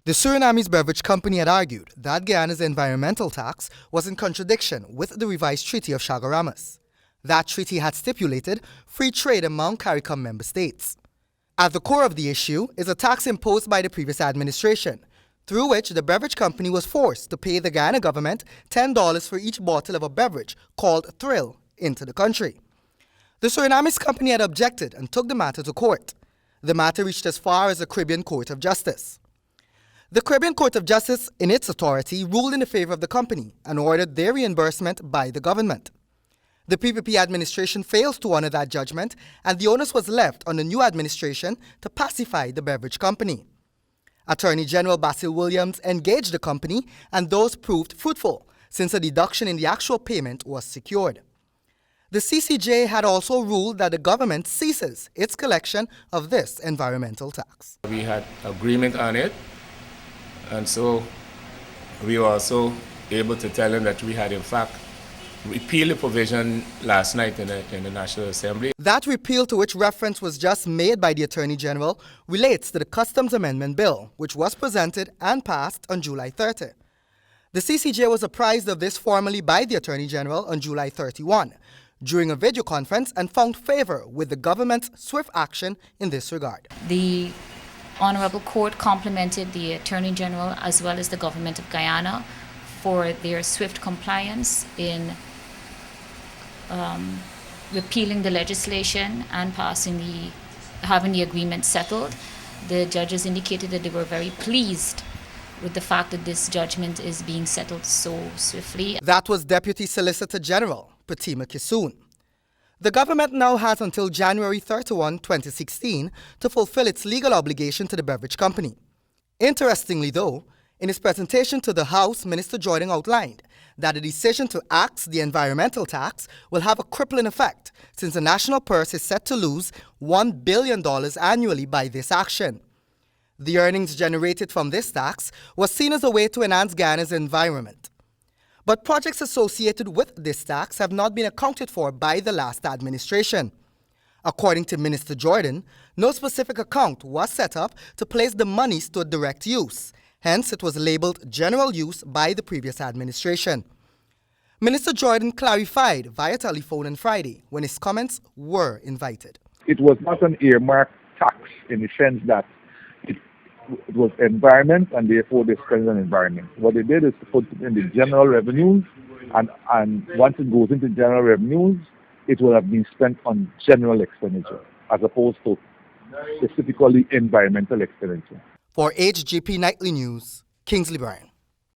The Suriname's beverage company had argued that Guyana's environmental tax was in contradiction with the revised Treaty of Chaguaramas. That treaty had stipulated free trade among CARICOM member states. At the core of the issue is a tax imposed by the previous administration, through which the beverage company was forced to pay the Guyana government $10 for each bottle of a beverage called Thrill into the country. The Suriname's company had objected and took the matter to court. The matter reached as far as the Caribbean Court of Justice. The Caribbean Court of Justice, in its authority, ruled in the favor of the company and ordered their reimbursement by the government. The PPP administration fails to honor that judgment, and the onus was left on the new administration to pacify the beverage company. Attorney General Basil Williams engaged the company, and those proved fruitful, since a deduction in the actual payment was secured. The CCJ had also ruled that the government ceases its collection of this environmental tax. We had agreement on it, and so we were also able to tell him that we had in fact repealed the provision last night in the National Assembly. That repeal, to which reference was just made by the Attorney General, relates to the Customs Amendment Bill, which was presented and passed on July 30. The CCJ was apprised of this formally by the Attorney General on July 31 during a video conference and found favor with the government's swift action in this regard. The Honorable Court complimented the Attorney General as well as the Government of Guyana for their swift compliance in repealing the legislation and having the agreement settled. The judges indicated that they were very pleased with the fact that this judgment is being settled so swiftly. That was Deputy Solicitor General Pratima Kisoon. The government now has until January 31, 2016 to fulfill its legal obligation to the beverage company. Interestingly though, in his presentation to the House, Minister Jordan outlined that a decision to axe the environmental tax will have a crippling effect, since the national purse is set to lose $1 billion annually by this action. The earnings generated from this tax was seen as a way to enhance Guyana's environment. But projects associated with this tax have not been accounted for by the last administration. According to Minister Jordan, no specific account was set up to place the monies to direct use. Hence, it was labeled general use by the previous administration. Minister Jordan clarified via telephone on Friday when his comments were invited. It was not an earmarked tax in the sense that it was environment, and therefore they spend on environment. What they did is to put it in the general revenues, and once it goes into general revenues, it will have been spent on general expenditure as opposed to specifically environmental expenditure. For HGP Nightly News, Kingsley Bryan.